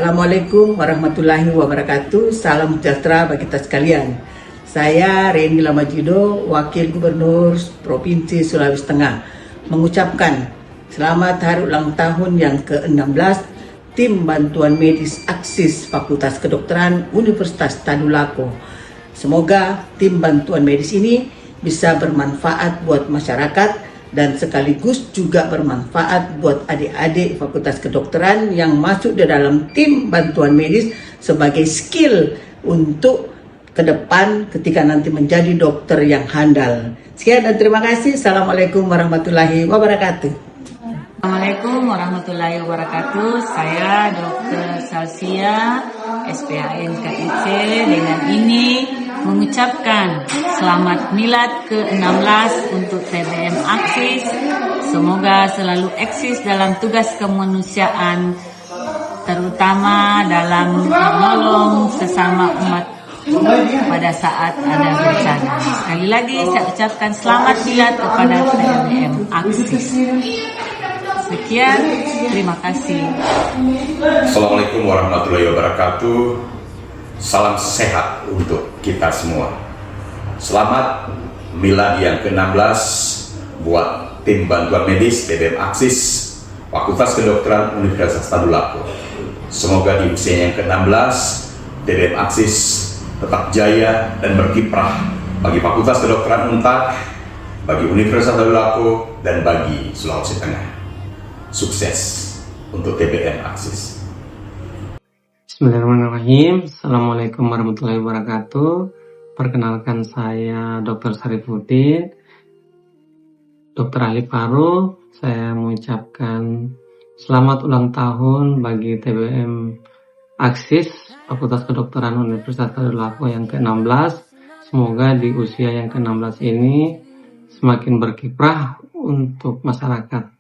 Assalamualaikum warahmatullahi wabarakatuh. Salam sejahtera bagi kita sekalian. Saya Reni Lamajido, Wakil Gubernur Provinsi Sulawesi Tengah, mengucapkan selamat hari ulang tahun yang ke-16 Tim Bantuan Medis Aksis Fakultas Kedokteran Universitas Tadulako. Semoga tim bantuan medis ini bisa bermanfaat buat masyarakat dan sekaligus juga bermanfaat buat adik-adik Fakultas Kedokteran yang masuk di dalam tim bantuan medis sebagai skill untuk ke depan ketika nanti menjadi dokter yang handal. Sekian dan terima kasih. Assalamualaikum warahmatullahi wabarakatuh. Assalamualaikum warahmatullahi wabarakatuh. Saya Dr. Salsia, SPAN KIC, dengan ini mengucapkan selamat milad ke-16 untuk TBM Aksis. Semoga selalu eksis dalam tugas kemanusiaan, terutama dalam menolong sesama umat pada saat ada bencana. Sekali lagi saya ucapkan selamat milad kepada TBM Aksis. Sekian, terima kasih. Assalamualaikum warahmatullahi wabarakatuh. Salam sehat untuk kita semua. Selamat milad yang ke-16 buat tim bantuan medis TBM Aksis Fakultas Kedokteran Universitas Tadulako. Semoga di usia yang ke-16 TBM Aksis tetap jaya dan berkiprah bagi Fakultas Kedokteran UNTAD, bagi Universitas Tadulako, dan bagi Sulawesi Tengah. Sukses untuk TBM Aksis. Bismillahirrahmanirrahim. Assalamualaikum warahmatullahi wabarakatuh. Perkenalkan, saya Dr. Sarifuddin, dokter ahli paru. Saya mengucapkan selamat ulang tahun bagi TBM Aksis Fakultas Kedokteran Universitas Tadulako yang ke-16. Semoga di usia yang ke-16 ini semakin berkiprah untuk masyarakat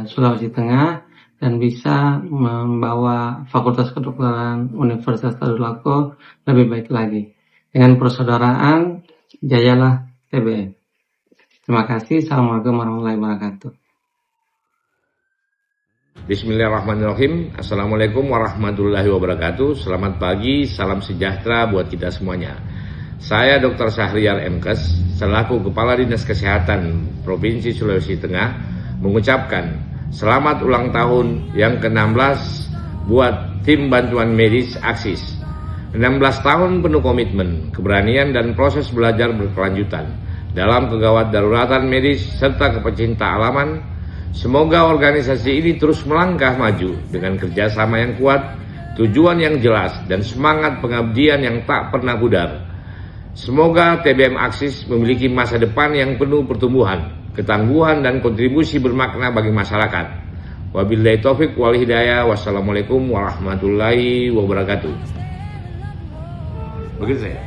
Sulawesi Tengah dan bisa membawa Fakultas Kedokteran Universitas Tadulako lebih baik lagi. Dengan persaudaraan, jayalah TBM. Terima kasih. Assalamualaikum warahmatullahi wabarakatuh. Bismillahirrahmanirrahim. Assalamualaikum warahmatullahi wabarakatuh. Selamat pagi, salam sejahtera buat kita semuanya. Saya Dr. Syahriar MKes, selaku Kepala Dinas Kesehatan Provinsi Sulawesi Tengah, mengucapkan selamat ulang tahun yang ke-16 buat tim bantuan medis Aksis. 16 tahun penuh komitmen, keberanian dan proses belajar berkelanjutan dalam kegawat daruratan medis serta kepecinta alaman. Semoga organisasi ini terus melangkah maju dengan kerjasama yang kuat, tujuan yang jelas, dan semangat pengabdian yang tak pernah pudar. Semoga TBM Aksis memiliki masa depan yang penuh pertumbuhan, ketangguhan, dan kontribusi bermakna bagi masyarakat. Wabillahi taufik wal hidayah. Wassalamualaikum warahmatullahi wabarakatuh. Begitu saya.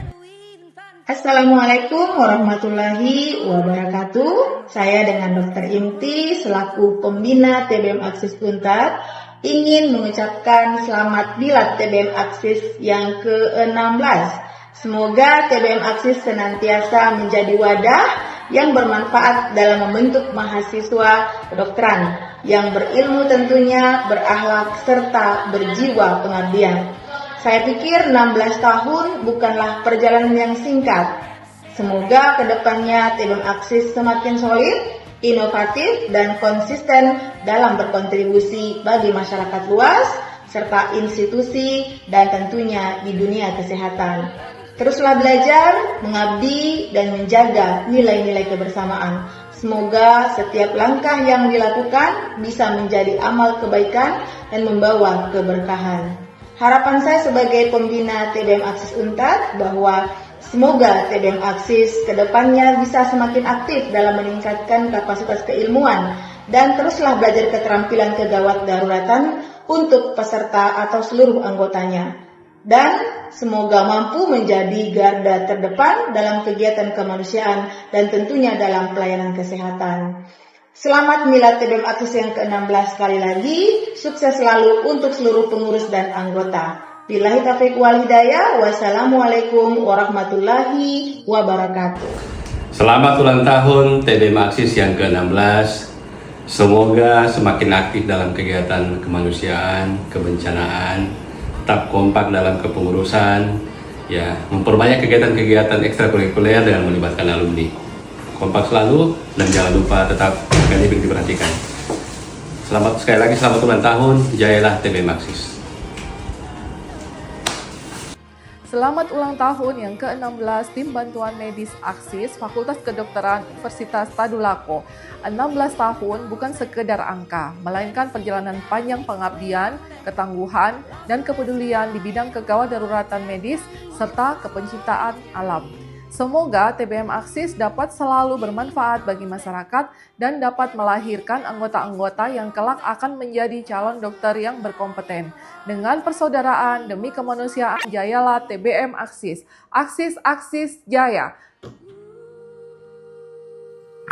Assalamualaikum warahmatullahi wabarakatuh. Saya dengan Dr. Imti selaku pembina TBM Aksis UNTAD ingin mengucapkan selamat milad TBM Aksis yang ke-16. Semoga TBM Aksis senantiasa menjadi wadah yang bermanfaat dalam membentuk mahasiswa kedokteran yang berilmu tentunya, berakhlak, serta berjiwa pengabdian. Saya pikir 16 tahun bukanlah perjalanan yang singkat. Semoga kedepannya TBM Aksis semakin solid, inovatif, dan konsisten dalam berkontribusi bagi masyarakat luas, serta institusi, dan tentunya di dunia kesehatan. Teruslah belajar, mengabdi, dan menjaga nilai-nilai kebersamaan. Semoga setiap langkah yang dilakukan bisa menjadi amal kebaikan dan membawa keberkahan. Harapan saya sebagai pembina TBM Aksis UNTAD bahwa semoga TBM Aksis kedepannya bisa semakin aktif dalam meningkatkan kapasitas keilmuan dan teruslah belajar keterampilan kegawat daruratan untuk peserta atau seluruh anggotanya. Dan semoga mampu menjadi garda terdepan dalam kegiatan kemanusiaan dan tentunya dalam pelayanan kesehatan. Selamat milad TBM Aksis yang ke-16 sekali lagi. Sukses selalu untuk seluruh pengurus dan anggota. Billahi taufiq wal hidayah. Wassalamualaikum warahmatullahi wabarakatuh. Selamat ulang tahun TBM Aksis yang ke-16. Semoga semakin aktif dalam kegiatan kemanusiaan, kebencanaan, tetap kompak dalam kepengurusan, ya, memperbanyak kegiatan-kegiatan ekstrakurikuler dengan melibatkan alumni. Kompak selalu dan jangan lupa tetap jaga diri diperhatikan. Sekali lagi selamat ulang tahun, jayalah TBM Aksis. Selamat ulang tahun yang ke-16 Tim Bantuan Medis Aksis Fakultas Kedokteran Universitas Tadulako. 16 tahun bukan sekedar angka, melainkan perjalanan panjang pengabdian, ketangguhan, dan kepedulian di bidang kegawat daruratan medis serta kepencintaan alam. Semoga TBM Aksis dapat selalu bermanfaat bagi masyarakat dan dapat melahirkan anggota-anggota yang kelak akan menjadi calon dokter yang berkompeten. Dengan persaudaraan demi kemanusiaan, jayalah TBM Aksis. Aksis Jaya.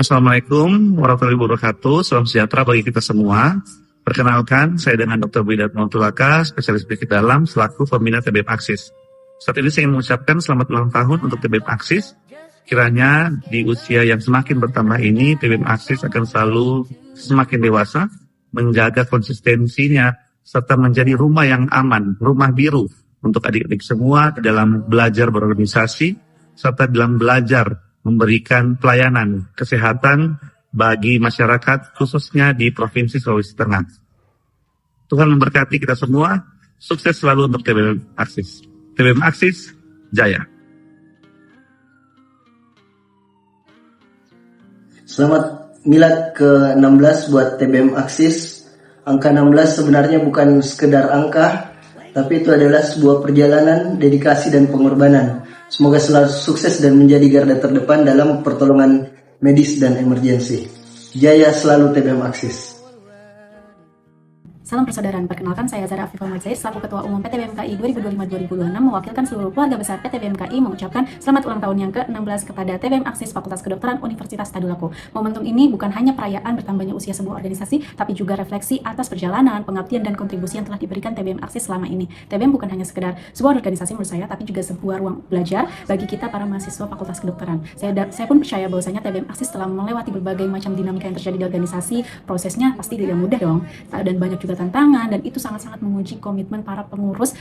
Assalamualaikum warahmatullahi wabarakatuh. Salam sejahtera bagi kita semua. Perkenalkan, saya dengan Dr. Widat Mautulaka, spesialis penyakit dalam selaku pembina TBM Aksis. Saat ini saya ingin mengucapkan selamat ulang tahun untuk TBM Aksis. Kiranya di usia yang semakin bertambah ini, TBM Aksis akan selalu semakin dewasa, menjaga konsistensinya, serta menjadi rumah yang aman, rumah biru untuk adik-adik semua dalam belajar berorganisasi, serta dalam belajar memberikan pelayanan kesehatan bagi masyarakat, khususnya di Provinsi Sulawesi Tengah. Tuhan memberkati kita semua, sukses selalu untuk TBM Aksis. TBM Aksis, Jaya. Selamat milad ke-16 buat TBM Aksis. Angka 16 sebenarnya bukan sekedar angka, tapi itu adalah sebuah perjalanan, dedikasi, dan pengorbanan. Semoga selalu sukses dan menjadi garda terdepan dalam pertolongan medis dan emergensi. Jaya selalu TBM Aksis. Salam persaudaraan, perkenalkan saya Zara Afifah Madzair selaku Ketua Umum PT BMKI 2025-2026 mewakilkan seluruh keluarga besar PT BMKI mengucapkan selamat ulang tahun yang ke-16 kepada TBM Aksis Fakultas Kedokteran Universitas Tadulako. Momentum ini bukan hanya perayaan bertambahnya usia sebuah organisasi, tapi juga refleksi atas perjalanan, pengabdian, dan kontribusi yang telah diberikan TBM Aksis selama ini. TBM bukan hanya sekedar sebuah organisasi menurut saya, tapi juga sebuah ruang belajar bagi kita para mahasiswa Fakultas Kedokteran. Saya pun percaya bahwasanya TBM Aksis telah melewati berbagai macam dinamika yang terjadi di organisasi. Prosesnya pasti tidak mudah dong, dan banyak juga tantangan, dan itu sangat-sangat menguji komitmen para pengurus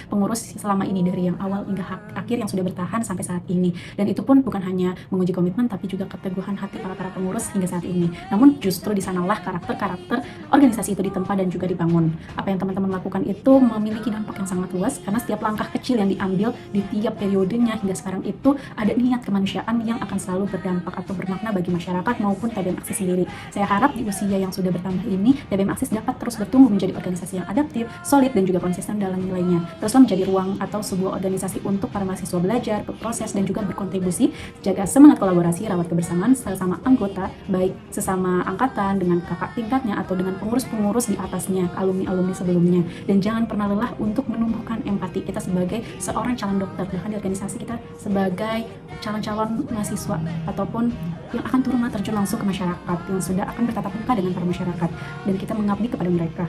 selama ini dari yang awal hingga akhir yang sudah bertahan sampai saat ini. Dan itu pun bukan hanya menguji komitmen, tapi juga keteguhan hati para pengurus hingga saat ini. Namun justru di sanalah karakter organisasi itu ditempa dan juga dibangun. Apa yang teman-teman lakukan itu memiliki dampak yang sangat luas, karena setiap langkah kecil yang diambil di tiap periodenya hingga sekarang itu ada niat kemanusiaan yang akan selalu berdampak atau bermakna bagi masyarakat maupun TBM Aksis sendiri. Saya harap di usia yang sudah bertambah ini, TBM Aksis dapat terus bertumbuh menjadi organisasi yang adaptif, solid, dan juga konsisten dalam nilainya. Teruslah menjadi ruang atau sebuah organisasi untuk para mahasiswa belajar, berproses, dan juga berkontribusi. Jaga semangat kolaborasi, rawat kebersamaan sesama anggota, baik sesama angkatan, dengan kakak tingkatnya, atau dengan pengurus-pengurus di atasnya, alumni-alumni sebelumnya. Dan jangan pernah lelah untuk menumbuhkan empati kita sebagai seorang calon dokter, bahkan di organisasi kita sebagai calon-calon mahasiswa, ataupun yang akan turun terjun langsung ke masyarakat, yang sudah akan bertatap muka dengan para masyarakat, dan kita mengabdi kepada mereka.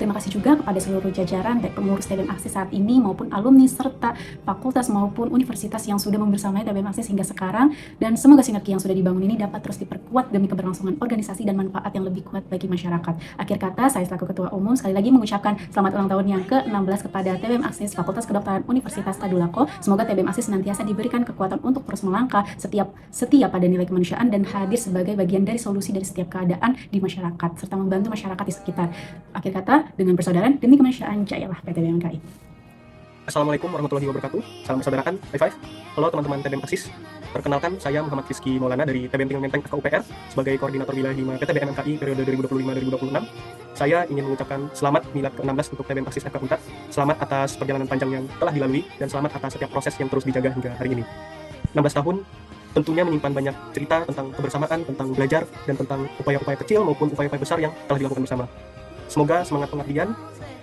Terima kasih juga kepada seluruh jajaran baik pengurus TBM Aksis saat ini maupun alumni serta fakultas maupun universitas yang sudah membersamai TBM Aksis hingga sekarang, dan semoga sinergi yang sudah dibangun ini dapat terus diperkuat demi keberlangsungan organisasi dan manfaat yang lebih kuat bagi masyarakat. Akhir kata, saya selaku Ketua Umum sekali lagi mengucapkan selamat ulang tahun yang ke-16 kepada TBM Aksis Fakultas Kedokteran Universitas Tadulako. Semoga TBM Aksis senantiasa diberikan kekuatan untuk terus melangkah setia pada nilai kemanusiaan dan hadir sebagai bagian dari solusi dari setiap keadaan di masyarakat serta membantu masyarakat di sekitar. Akhir kata, dengan persaudaraan demi kemanusiaan, jayalah PT BMKI. Assalamualaikum warahmatullahi wabarakatuh. Salam persaudaraan, high five. Halo teman-teman TBM Aksis. Perkenalkan, saya Muhammad Rizky Maulana dari TBM Tinggal Menteng FKUPR sebagai Koordinator Wilayah 5 PT BMKI periode 2025-2026. Saya ingin mengucapkan selamat milad ke-16 untuk TBM Aksis FK Untat. Selamat atas perjalanan panjang yang telah dilalui dan selamat atas setiap proses yang terus dijaga hingga hari ini. 16 tahun tentunya menyimpan banyak cerita tentang kebersamaan, tentang belajar, dan tentang upaya-upaya kecil maupun upaya-upaya besar yang telah dilakukan bersama. Semoga semangat pengabdian,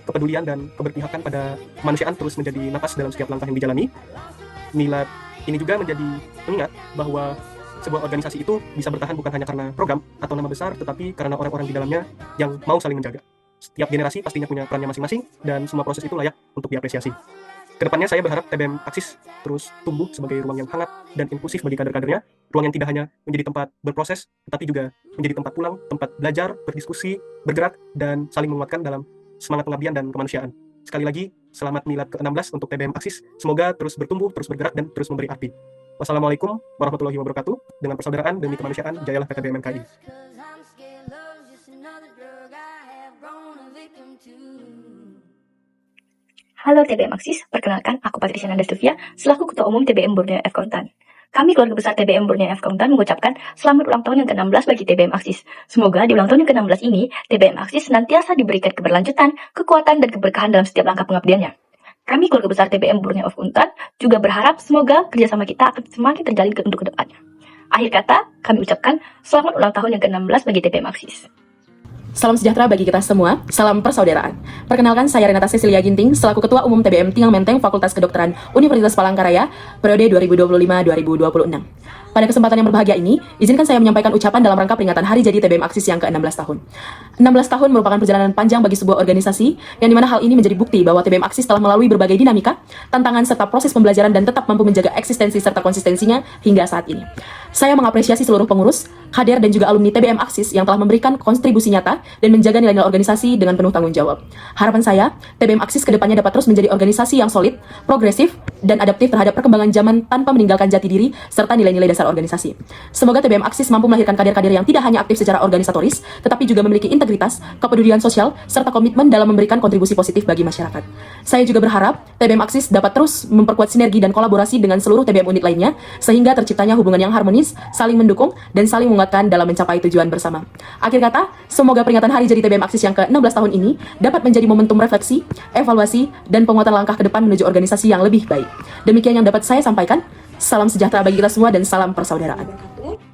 kepedulian, dan keberpihakan pada kemanusiaan terus menjadi napas dalam setiap langkah yang dijalani. Milad ini juga menjadi pengingat bahwa sebuah organisasi itu bisa bertahan bukan hanya karena program atau nama besar, tetapi karena orang-orang di dalamnya yang mau saling menjaga. Setiap generasi pastinya punya perannya masing-masing, dan semua proses itu layak untuk diapresiasi. Kedepannya saya berharap TBM Aksis terus tumbuh sebagai ruang yang hangat dan inklusif bagi kader-kadernya, ruang yang tidak hanya menjadi tempat berproses, tetapi juga menjadi tempat pulang, tempat belajar, berdiskusi, bergerak, dan saling menguatkan dalam semangat pengabdian dan kemanusiaan. Sekali lagi, selamat milad ke-16 untuk TBM Aksis. Semoga terus bertumbuh, terus bergerak, dan terus memberi arti. Wassalamualaikum warahmatullahi wabarakatuh. Dengan persaudaraan demi kemanusiaan, jayalah PTBM MKI. Halo TBM Aksis, perkenalkan aku Patricia Nandastuvia selaku Ketua Umum TBM Borneo F Kauntan. Kami keluarga besar TBM Borneo F Kauntan mengucapkan selamat ulang tahun yang ke-16 bagi TBM Aksis. Semoga di ulang tahun yang ke-16 ini, TBM Aksis senantiasa diberikan keberlanjutan, kekuatan, dan keberkahan dalam setiap langkah pengabdiannya. Kami keluarga besar TBM Borneo F Kauntan juga berharap semoga kerjasama kita akan semakin terjalin untuk kedepannya. Akhir kata, kami ucapkan selamat ulang tahun yang ke-16 bagi TBM Aksis. Salam sejahtera bagi kita semua, salam persaudaraan. Perkenalkan, saya Renata Cecilia Ginting, selaku Ketua Umum TBM Tinggal Menteng Fakultas Kedokteran Universitas Palangkaraya, periode 2025-2026. Pada kesempatan yang berbahagia ini, izinkan saya menyampaikan ucapan dalam rangka peringatan Hari Jadi TBM Aksis yang ke-16 tahun. 16 tahun merupakan perjalanan panjang bagi sebuah organisasi, yang dimana hal ini menjadi bukti bahwa TBM Aksis telah melalui berbagai dinamika, tantangan serta proses pembelajaran dan tetap mampu menjaga eksistensi serta konsistensinya hingga saat ini. Saya mengapresiasi seluruh pengurus, kader, dan juga alumni TBM Aksis yang telah memberikan kontribusi nyata dan menjaga nilai-nilai organisasi dengan penuh tanggung jawab. Harapan saya, TBM Aksis kedepannya dapat terus menjadi organisasi yang solid, progresif, dan adaptif terhadap perkembangan zaman tanpa meninggalkan jati diri serta nilai-nilai dasar organisasi. Semoga TBM Aksis mampu melahirkan kader-kader yang tidak hanya aktif secara organisatoris, tetapi juga memiliki integritas, kepedulian sosial, serta komitmen dalam memberikan kontribusi positif bagi masyarakat. Saya juga berharap TBM Aksis dapat terus memperkuat sinergi dan kolaborasi dengan seluruh TBM unit lainnya, sehingga terciptanya hubungan yang harmonis, saling mendukung, dan saling menguatkan dalam mencapai tujuan bersama. Akhir kata, semoga peringatan Hari Jadi TBM Aksis yang ke-16 tahun ini dapat menjadi momentum refleksi, evaluasi, dan penguatan langkah ke depan menuju organisasi yang lebih baik. Demikian yang dapat saya sampaikan. Salam sejahtera bagi kita semua dan salam persaudaraan.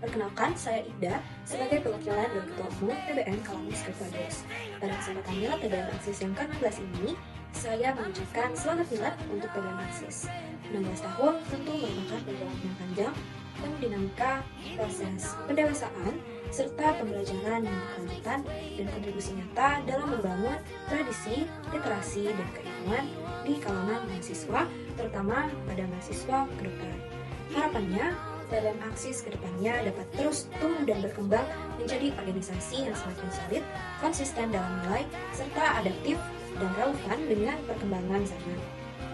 Perkenalkan, saya Ida sebagai perwakilan dan Ketua Umum TBM Kalamus Kertajos. Pada kesempatan milad TBM Aksis yang ke-16 ini, saya mengucapkan selamat milad untuk TBM Aksis. 16 tahun tentu merupakan perjalanan yang panjang, penuh dinamika, proses pendewasaan, serta pembelajaran yang berkelanjutan dan kontribusi nyata dalam membangun tradisi, literasi, dan keilmuan di kalangan mahasiswa, terutama pada mahasiswa kedokteran. Harapannya, TBM Aksis kedepannya dapat terus tumbuh dan berkembang menjadi organisasi yang semakin solid, konsisten dalam nilai, serta adaptif dan relevan dengan perkembangan zaman.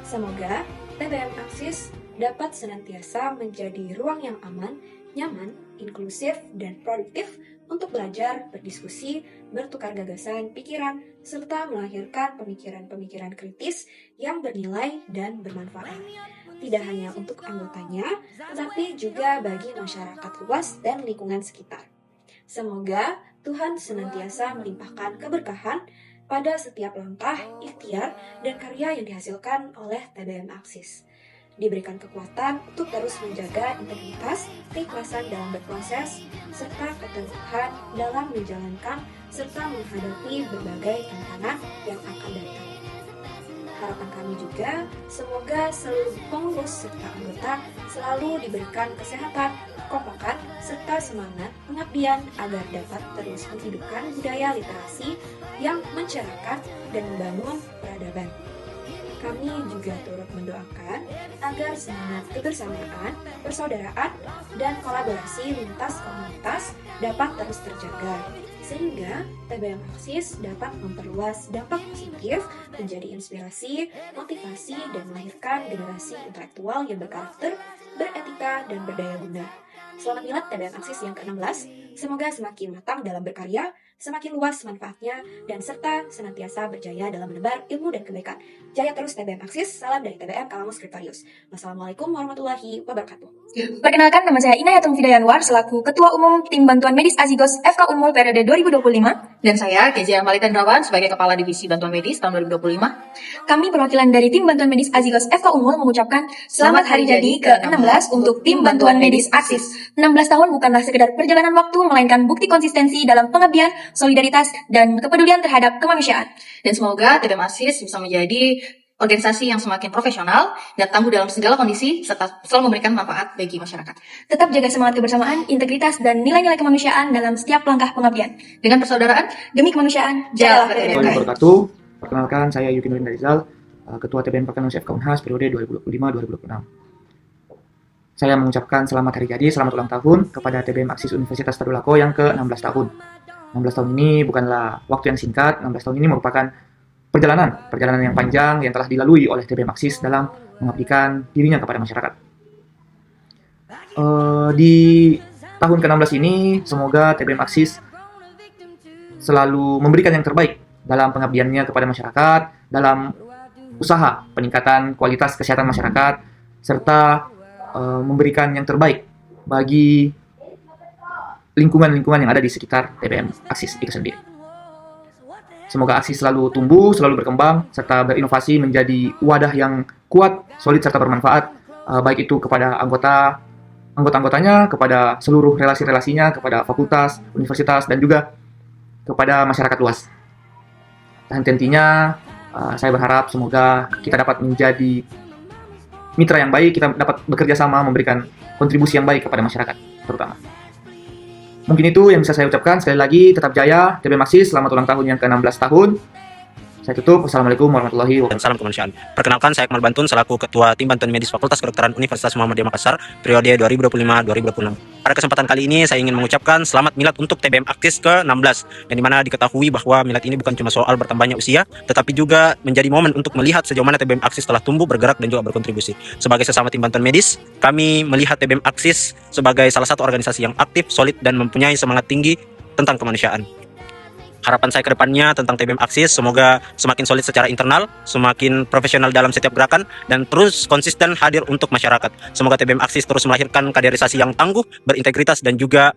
Semoga TBM Aksis dapat senantiasa menjadi ruang yang aman, nyaman, inklusif, dan produktif untuk belajar, berdiskusi, bertukar gagasan, pikiran, serta melahirkan pemikiran-pemikiran kritis yang bernilai dan bermanfaat. Tidak hanya untuk anggotanya, tetapi juga bagi masyarakat luas dan lingkungan sekitar. Semoga Tuhan senantiasa melimpahkan keberkahan pada setiap langkah, ikhtiar, dan karya yang dihasilkan oleh TBM Aksis. Diberikan kekuatan untuk terus menjaga integritas, keikhlasan dalam berproses, serta keteguhan dalam menjalankan serta menghadapi berbagai tantangan yang akan datang. Harapan kami juga, semoga seluruh pengurus serta anggota selalu diberikan kesehatan, kekompakan, serta semangat pengabdian agar dapat terus menghidupkan budaya literasi yang mencerahkan dan membangun peradaban. Kami juga turut mendoakan agar semangat kebersamaan, persaudaraan, dan kolaborasi lintas komunitas dapat terus terjaga, sehingga TBM Aksis dapat memperluas dampak positif, menjadi inspirasi, motivasi, dan melahirkan generasi intelektual yang berkarakter, beretika, dan berdaya guna. Selamat milad TBM Aksis yang ke-16, semoga semakin matang dalam berkarya, semakin luas manfaatnya, dan serta senantiasa berjaya dalam menebar ilmu dan kebaikan. Jaya terus TBM Aksis, salam dari TBM Kalamus Skriptorius. Wassalamualaikum warahmatullahi wabarakatuh. Perkenalkan, nama saya Inayatul Fidayanwar selaku Ketua Umum Tim Bantuan Medis Azigos FK Unmul periode 2025. Dan saya Kezia Malita Drawan sebagai Kepala Divisi Bantuan Medis tahun 2025. Kami perwakilan dari Tim Bantuan Medis Azigos FK Unmul mengucapkan Selamat Hari Jadi ke-16 untuk Tim Bantuan Medis Aksis. 16 tahun bukanlah sekedar perjalanan waktu, melainkan bukti konsistensi dalam pengabdian, solidaritas, dan kepedulian terhadap kemanusiaan. Dan semoga TBM Aksis bisa menjadi organisasi yang semakin profesional dan tangguh dalam segala kondisi, serta selalu memberikan manfaat bagi masyarakat. Tetap jaga semangat kebersamaan, integritas, dan nilai-nilai kemanusiaan dalam setiap langkah pengabdian. Dengan persaudaraan, demi kemanusiaan, jayalah TBM. Perkenalkan, saya Yuki Nurdin Rizal, Ketua TBM Perkanus FK Unhas periode 2025-2026. Saya mengucapkan selamat hari jadi, selamat ulang tahun kepada TBM Aksis Universitas Tadulako yang ke-16 tahun. 16 tahun ini bukanlah waktu yang singkat, 16 tahun ini merupakan perjalanan yang panjang yang telah dilalui oleh TBM Aksis dalam mengabdikan dirinya kepada masyarakat. Di tahun ke-16 ini, semoga TBM Aksis selalu memberikan yang terbaik dalam pengabdiannya kepada masyarakat, dalam usaha peningkatan kualitas kesehatan masyarakat, serta memberikan yang terbaik bagi lingkungan-lingkungan yang ada di sekitar TBM Aksis itu sendiri. Semoga Aksis selalu tumbuh, selalu berkembang, serta berinovasi menjadi wadah yang kuat, solid, serta bermanfaat, baik itu kepada anggota-anggotanya, kepada seluruh relasi-relasinya, kepada fakultas, universitas, dan juga kepada masyarakat luas. Dan tentunya saya berharap semoga kita dapat menjadi mitra yang baik, kita dapat bekerja sama memberikan kontribusi yang baik kepada masyarakat terutama. Mungkin itu yang bisa saya ucapkan. Sekali lagi, tetap jaya TBM Aksis, selamat ulang tahun yang ke-16 tahun. Saya tutup. Wassalamualaikum warahmatullahi wabarakatuh. Salam kemanusiaan. Perkenalkan, saya Akmal Bantun selaku Ketua Tim Bantuan Medis Fakultas Kedokteran Universitas Muhammadiyah Makassar periode 2025-2026. Pada kesempatan kali ini saya ingin mengucapkan selamat milad untuk TBM Aksis ke-16, yang dimana diketahui bahwa milad ini bukan cuma soal bertambahnya usia, tetapi juga menjadi momen untuk melihat sejauh mana TBM Aksis telah tumbuh, bergerak, dan juga berkontribusi. Sebagai sesama tim bantuan medis, kami melihat TBM Aksis sebagai salah satu organisasi yang aktif, solid, dan mempunyai semangat tinggi tentang kemanusiaan. Harapan saya ke depannya tentang TBM Aksis semoga semakin solid secara internal, semakin profesional dalam setiap gerakan, dan terus konsisten hadir untuk masyarakat. Semoga TBM Aksis terus melahirkan kaderisasi yang tangguh, berintegritas, dan juga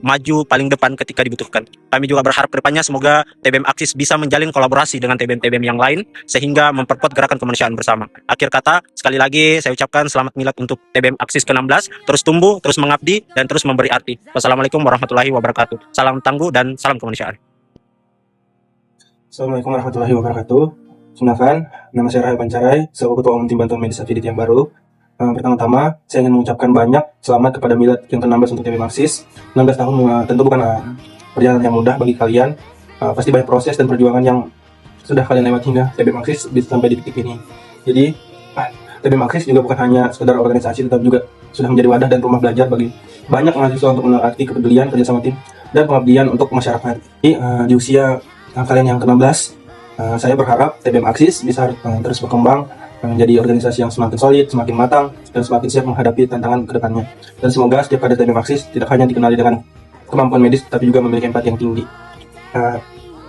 maju paling depan ketika dibutuhkan. Kami juga berharap ke depannya semoga TBM Aksis bisa menjalin kolaborasi dengan TBM-TBM yang lain sehingga memperkuat gerakan kemanusiaan bersama. Akhir kata, sekali lagi saya ucapkan selamat milad untuk TBM Aksis ke-16, terus tumbuh, terus mengabdi, dan terus memberi arti. Wassalamualaikum warahmatullahi wabarakatuh. Salam tangguh dan salam kemanusiaan. Assalamualaikum warahmatullahi wabarakatuh. Kenalkan, nama saya Rahel Pancarai, selaku Ketua Umum Tim Bantuan Medis Afidit yang baru. Pertama-tama, saya ingin mengucapkan banyak selamat kepada milad yang ke-16 untuk TBM Aksis. 16 tahun tentu bukan perjalanan yang mudah bagi kalian. Pasti banyak proses dan perjuangan yang sudah kalian lewati hingga TBM Aksis bisa sampai di titik ini. Jadi, TBM Aksis juga bukan hanya sekedar organisasi, tetapi juga sudah menjadi wadah dan rumah belajar bagi banyak mahasiswa untuk mengerti kepedulian, kerjasama tim, dan pengabdian untuk masyarakat. Di usia kalian yang ke-16, saya berharap TBM Aksis bisa terus berkembang menjadi organisasi yang semakin solid, semakin matang, dan semakin siap menghadapi tantangan ke depannya. Dan semoga setiap kader TBM Aksis tidak hanya dikenali dengan kemampuan medis, tapi juga memiliki empati yang tinggi.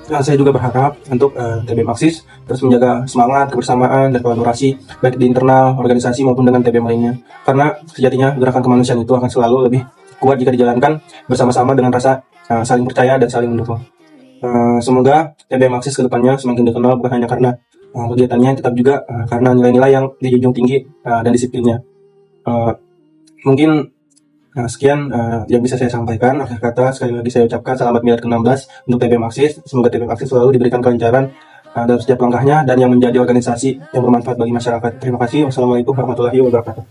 Saya juga berharap untuk TBM Aksis terus menjaga semangat, kebersamaan, dan kolaborasi baik di internal organisasi maupun dengan TBM lainnya. Karena sejatinya gerakan kemanusiaan itu akan selalu lebih kuat jika dijalankan bersama-sama dengan rasa saling percaya dan saling mendukung. Semoga TBM Aksis kedepannya semakin dikenal bukan hanya karena kegiatannya, tetap juga karena nilai-nilai yang dijunjung tinggi dan disiplinnya. Mungkin sekian yang bisa saya sampaikan. Akhir kata, sekali lagi saya ucapkan selamat milad ke-16 untuk TBM Aksis. Semoga TBM Aksis selalu diberikan kelancaran dalam setiap langkahnya dan yang menjadi organisasi yang bermanfaat bagi masyarakat. Terima kasih. Wassalamualaikum warahmatullahi wabarakatuh.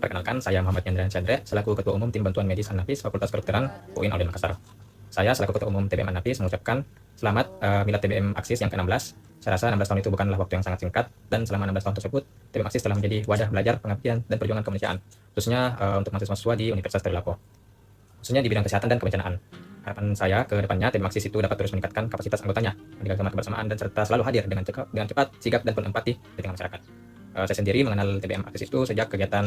Perkenalkan, saya Muhammad Yandrian Chandra, selaku Ketua Umum Tim Bantuan Medis An-Nafis Fakultas Kedokteran UIN Al Makassar. Saya selaku Ketua Umum TBM An-Nafis mengucapkan selamat milad TBM Aksis yang ke-16. Saya rasa 16 tahun itu bukanlah waktu yang sangat singkat, dan selama 16 tahun tersebut, TBM Aksis telah menjadi wadah belajar, pengabdian, dan perjuangan kemanusiaan, khususnya untuk mahasiswa di Universitas Tadulako, khususnya di bidang kesehatan dan kebencanaan. Harapan saya ke depannya, TBM Aksis itu dapat terus meningkatkan kapasitas anggotanya, menjaga semangat kebersamaan, dan serta selalu hadir dengan cepat, sigap, dan penuh empati di tengah masyarakat. Saya sendiri mengenal TBM Aksis itu sejak kegiatan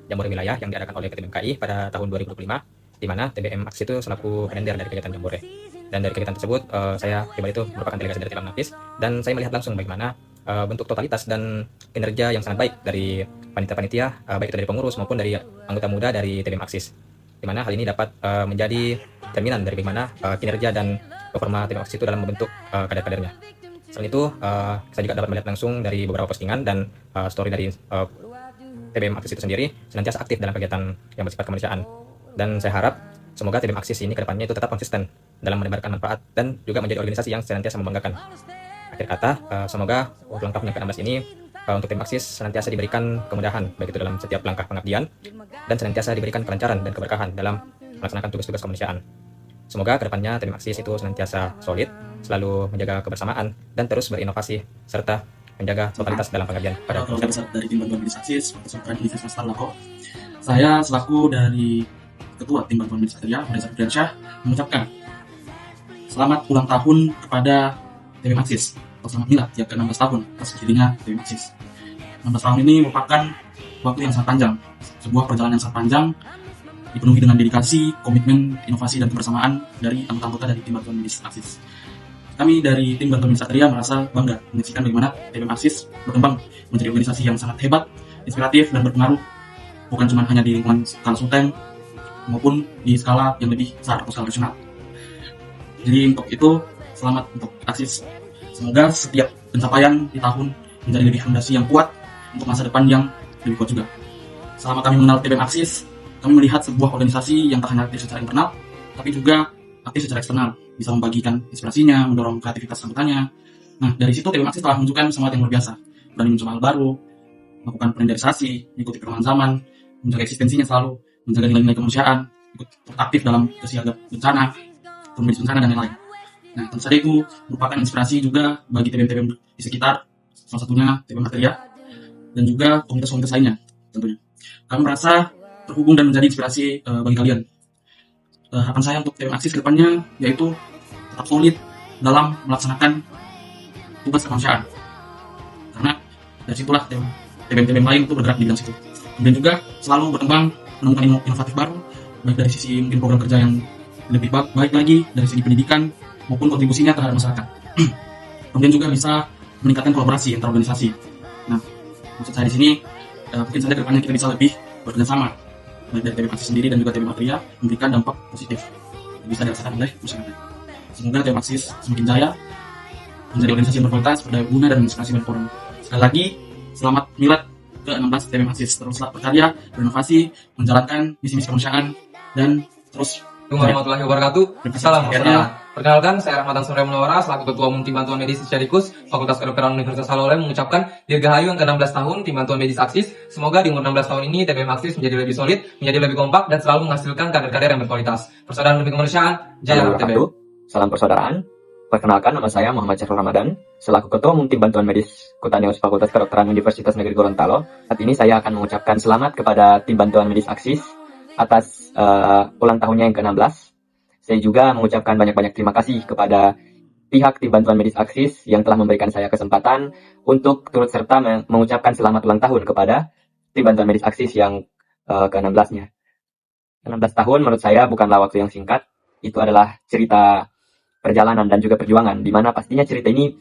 Jambore Wilayah yang diadakan oleh TBM KI pada tahun 2025, di mana TBM Aksis itu selaku kalender dari kegiatan Jambore. Dan dari kegiatan tersebut, saya pribadi itu merupakan delegasi dari TBM An-Nafis, dan saya melihat langsung bagaimana bentuk totalitas dan kinerja yang sangat baik dari panitia-panitia, baik itu dari pengurus maupun dari anggota muda dari TBM Aksis, di mana hal ini dapat menjadi cerminan dari bagaimana kinerja dan performa TBM Aksis itu dalam membentuk kader-kadernya. Selain itu, saya juga dapat melihat langsung dari beberapa postingan dan story dari TBM Aksis itu sendiri senantiasa aktif dalam kegiatan yang bersifat kemanusiaan. Dan saya harap semoga TBM Aksis ini ke depannya itu tetap konsisten dalam menebarkan manfaat dan juga menjadi organisasi yang senantiasa membanggakan. Akhir kata, semoga ulang tahun yang ke-16 ini untuk TBM Aksis senantiasa diberikan kemudahan baik itu dalam setiap langkah pengabdian dan senantiasa diberikan kelancaran dan keberkahan dalam melaksanakan tugas-tugas kemanusiaan. Semoga ke depannya TBM Aksis itu senantiasa solid, selalu menjaga kebersamaan dan terus berinovasi serta menjaga totalitas dalam pengabdian pada masyarakat. Dari Tim Bantuan Medis Aksis Fakultas Universitas Tadulako, saya selaku dari Ketua Tim Bantuan Medis Satria Reza Fitriansyah mengucapkan selamat ulang tahun kepada TBM Aksis. atau selamat milad yang ke-16 tahun atas berdirinya TBM Aksis. 16 tahun ini merupakan waktu yang sangat panjang, sebuah perjalanan yang sangat panjang, dipenuhi dengan dedikasi, komitmen, inovasi, dan kebersamaan dari anggota-anggota dari tim bantuan medis Aksis. Kami dari tim bantuan medis Satria merasa bangga menyaksikan bagaimana TBM Aksis berkembang menjadi organisasi yang sangat hebat, inspiratif, dan berpengaruh, bukan cuma hanya di lingkungan skala Sulteng, maupun di skala yang lebih besar atau skala nasional. Jadi untuk itu, selamat untuk Aksis. Semoga setiap pencapaian di tahun menjadi lebih fondasi yang kuat untuk masa depan yang lebih kuat juga. Selama kami mengenal TBM Aksis, kami melihat sebuah organisasi yang tak hanya aktif secara internal, tapi juga aktif secara eksternal, bisa membagikan inspirasinya, mendorong kreativitas anggotanya. Nah, dari situ TBM Aksis telah menunjukkan semangat yang luar biasa, berani mencoba hal baru, melakukan perendarisasi, mengikuti perkembangan zaman, menjaga eksistensinya selalu, menjaga nilai-nilai kemanusiaan, ikut aktif dalam kesiagaan bencana, medis bencana, dan lain-lain. Nah, tentu saja itu merupakan inspirasi juga bagi TBM-TBM di sekitar, salah satunya TBM Satria, dan juga komunitas-komunitas lainnya tentunya. Kami merasa terhubung dan menjadi inspirasi bagi kalian. Harapan saya untuk TBM Aksis ke depannya yaitu tetap solid dalam melaksanakan tugas kemanusiaan. Karena dari situlah TBM-TBM lain itu bergerak di bidang situ. Kemudian juga selalu berkembang, menemukan inovatif baru, baik dari sisi mungkin program kerja yang lebih baik lagi, dari segi pendidikan, maupun kontribusinya terhadap masyarakat. Kemudian juga bisa meningkatkan kolaborasi antar organisasi. Nah, maksud saya di sini, mungkin saja kedepannya kita bisa lebih bekerjasama, baik dari TBM Aksis sendiri dan juga TBM Satria, memberikan dampak positif yang bisa dirasakan oleh masyarakat. Semoga TBM Aksis semakin jaya, menjadi organisasi yang berkualitas, berdaya guna, dan menginspirasi banyak orang. Sekali lagi, selamat milad ke-16 TBM Aksis. Teruslah berkarya, berinovasi, menjalankan misi-misi kemanusiaan, dan terus Assalamualaikum warahmatullahi wabarakatuh. Salam persaudaraan. Perkenalkan, saya Rahmatan Surya Munawara, selaku Ketua Umum Tim Bantuan Medis Syarikus, Fakultas Kedokteran Universitas Salolem, mengucapkan dirgahayu yang ke-16 tahun Tim Bantuan Medis Aksis. Semoga di umur 16 tahun ini TBM Aksis menjadi lebih solid, menjadi lebih kompak, dan selalu menghasilkan kader-kader yang berkualitas. Persaudaraan demi kemanusiaan, jaya TBM. Salam persaudaraan. Perkenalkan, nama saya Muhammad Syahrul Ramadan, selaku Ketua Umum Tim Bantuan Medis Kutaneus Fakultas Kedokteran Universitas Negeri Gorontalo. Saat ini saya akan mengucapkan selamat kepada Tim Bantuan Medis Aksis atas ulang tahunnya yang ke-16. Saya juga mengucapkan banyak-banyak terima kasih kepada pihak Tim Bantuan Medis Aksis yang telah memberikan saya kesempatan untuk turut serta mengucapkan selamat ulang tahun kepada Tim Bantuan Medis Aksis yang ke-16-nya. 16 tahun menurut saya bukanlah waktu yang singkat, itu adalah cerita perjalanan dan juga perjuangan, di mana pastinya cerita ini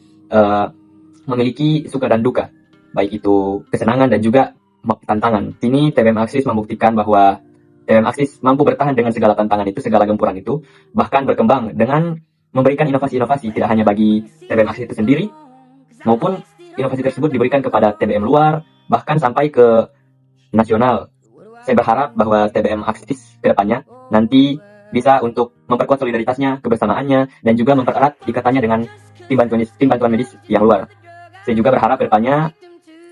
memiliki suka dan duka, baik itu kesenangan dan juga tantangan. Kini TBM Aksis membuktikan bahwa TBM Aksis mampu bertahan dengan segala tantangan itu, segala gempuran itu, bahkan berkembang dengan memberikan inovasi-inovasi tidak hanya bagi TBM Aksis itu sendiri, maupun inovasi tersebut diberikan kepada TBM luar, bahkan sampai ke nasional. Saya berharap bahwa TBM Aksis ke depannya nanti bisa untuk memperkuat solidaritasnya, kebersamaannya, dan juga mempererat ikatannya dengan tim bantuan medis yang luar. Saya juga berharap ke depannya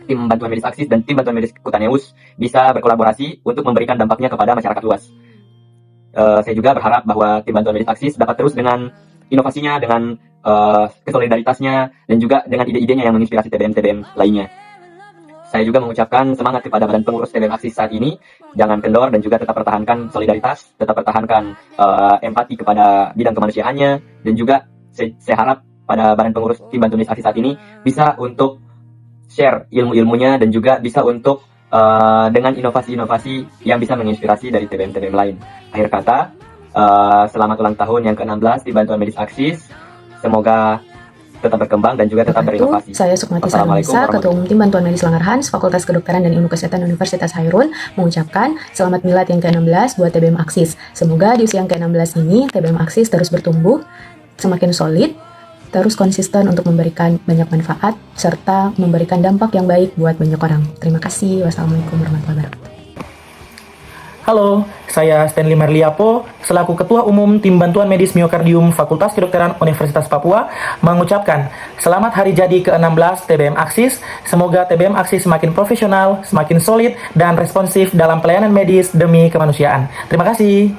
Tim Bantuan Medis Aksis dan Tim Bantuan Medis Kutaneus bisa berkolaborasi untuk memberikan dampaknya kepada masyarakat luas. Saya juga berharap bahwa Tim Bantuan Medis Aksis dapat terus dengan inovasinya, dengan kesolidaritasnya, dan juga dengan ide-idenya yang menginspirasi TBM-TBM lainnya. Saya juga mengucapkan semangat kepada badan pengurus TBM Aksis saat ini, jangan kendor dan juga tetap pertahankan solidaritas, tetap pertahankan empati kepada bidang kemanusiaannya, dan juga saya harap pada badan pengurus Tim Bantuan Medis Aksis saat ini bisa untuk share ilmu-ilmunya dan juga bisa untuk dengan inovasi-inovasi yang bisa menginspirasi dari TBM-TBM lain. Akhir kata, selamat ulang tahun yang ke-16 Tim Bantuan Medis Aksis. Semoga tetap berkembang dan juga tetap berinovasi. Saya Sukmati Sarwanisa, Ketua Umum Tim Bantuan Medis Langarhans, Fakultas Kedokteran dan Ilmu Kesehatan Universitas Hairun, mengucapkan selamat milad yang ke-16 buat TBM Aksis. Semoga di usia yang ke-16 ini TBM Aksis terus bertumbuh, semakin solid, terus konsisten untuk memberikan banyak manfaat, serta memberikan dampak yang baik buat banyak orang. Terima kasih. Wassalamualaikum warahmatullahi wabarakatuh. Halo, saya Stanley Marliapo, selaku Ketua Umum Tim Bantuan Medis Miokardium Fakultas Kedokteran Universitas Papua, mengucapkan selamat hari jadi ke-16 TBM Aksis. Semoga TBM Aksis semakin profesional, semakin solid, dan responsif dalam pelayanan medis demi kemanusiaan. Terima kasih.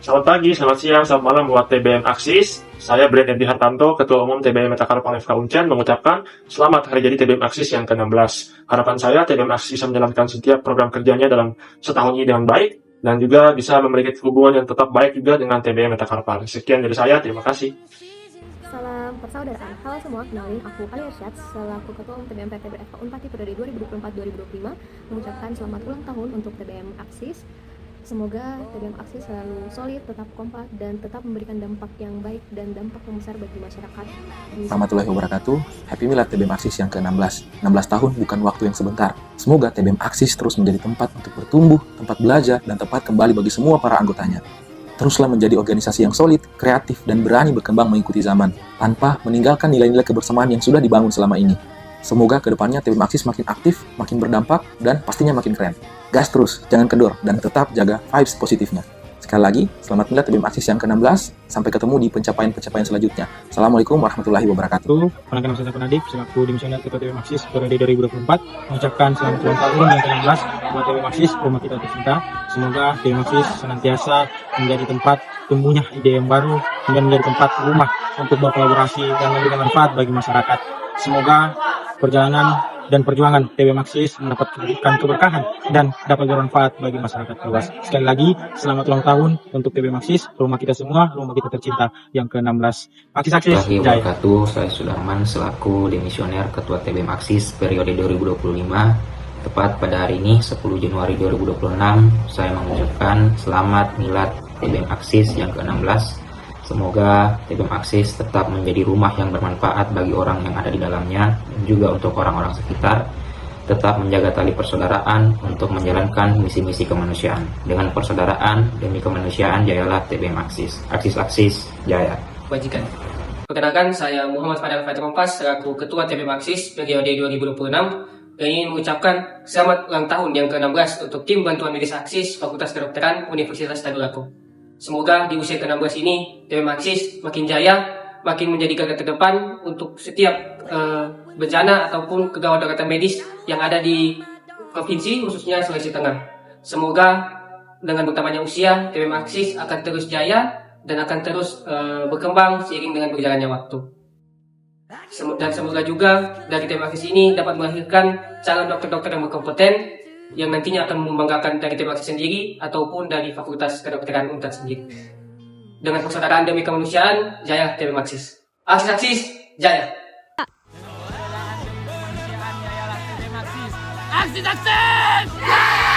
Selamat pagi, selamat siang, selamat malam buat TBM Aksis. Saya Brent Edi Hartanto, Ketua Umum TBM Metakarpal FK Uncen, mengucapkan selamat hari jadi TBM Aksis yang ke-16. Harapan saya TBM Aksis bisa menjalankan setiap program kerjanya dalam setahun ini dengan baik, dan juga bisa memiliki hubungan yang tetap baik juga dengan TBM Metakarpal. Sekian dari saya, terima kasih. Salam persaudaraan. Halo semua, kenalin aku Ali Arsyad selaku Ketua Umum TBM PTBF Unpati periode 2024-2025 mengucapkan selamat ulang tahun untuk TBM Aksis. Semoga TBM Aksis selalu solid, tetap kompak, dan tetap memberikan dampak yang baik dan dampak yang besar bagi masyarakat. Warahmatullahi wabarakatuh. Happy Milad TBM Aksis yang ke-16. 16 tahun bukan waktu yang sebentar. Semoga TBM Aksis terus menjadi tempat untuk bertumbuh, tempat belajar, dan tempat kembali bagi semua para anggotanya. Teruslah menjadi organisasi yang solid, kreatif, dan berani berkembang mengikuti zaman, tanpa meninggalkan nilai-nilai kebersamaan yang sudah dibangun selama ini. Semoga kedepannya TBM Aksis makin aktif, makin berdampak, dan pastinya makin keren. Gas terus, jangan kendor, dan tetap jaga vibes positifnya. Sekali lagi, selamat Milad TBM Aksis yang ke-16, sampai ketemu di pencapaian-pencapaian selanjutnya. Assalamualaikum warahmatullahi wabarakatuh. Perkenalkan saya Nadif, selaku Dimisioner Ketua TBM Aksis periode 2024, mengucapkan selamat ulang tahun yang ke-16 buat TBM Aksis, rumah kita tercinta. Semoga TBM Aksis senantiasa menjadi tempat tumbuhnya ide yang baru, dan menjadi tempat rumah untuk berkolaborasi dan memberikan manfaat bagi masyarakat. Semoga perjalanan dan perjuangan TBM Aksis mendapatkan keberkahan dan dapat bermanfaat bagi masyarakat luas. Sekali lagi, selamat ulang tahun untuk TBM Aksis, rumah kita semua, rumah kita tercinta yang ke-16. Aksis, jaya. Saya Sudarman selaku Dimisioner Ketua TBM Aksis periode 2025. Tepat pada hari ini, 10 Januari 2026, saya mengucapkan selamat Milad TBM Aksis yang ke-16. Semoga TBM Aksis tetap menjadi rumah yang bermanfaat bagi orang yang ada di dalamnya dan juga untuk orang-orang sekitar. Tetap menjaga tali persaudaraan untuk menjalankan misi-misi kemanusiaan. Dengan persaudaraan demi kemanusiaan, jayalah TBM Aksis. Aksis jaya. Wajikan. Perkenalkan, saya Muhammad Fadal Fatir Kompas selaku Ketua TBM Aksis periode 2026. Ingin mengucapkan selamat ulang tahun yang ke-16 untuk tim bantuan medis Aksis Fakultas Kedokteran Universitas Tadulako. Semoga di usia ke-16 ini TBM Aksis makin jaya, makin menjadi garda terdepan untuk setiap bencana ataupun kegawat-daratan medis yang ada di provinsi, khususnya Sulawesi Tengah. Semoga dengan bertambahnya usia, TBM Aksis akan terus jaya dan akan terus berkembang seiring dengan berjalannya waktu. Dan semoga juga dari TBM Aksis ini dapat melahirkan calon dokter-dokter yang berkompeten yang nantinya akan membanggakan dari TBM Aksis sendiri ataupun dari Fakultas Kedokteran UNTAD sendiri. Dengan persaudaraan demi kemanusiaan, jaya TBM Aksis. Aksis, jaya. Aksis!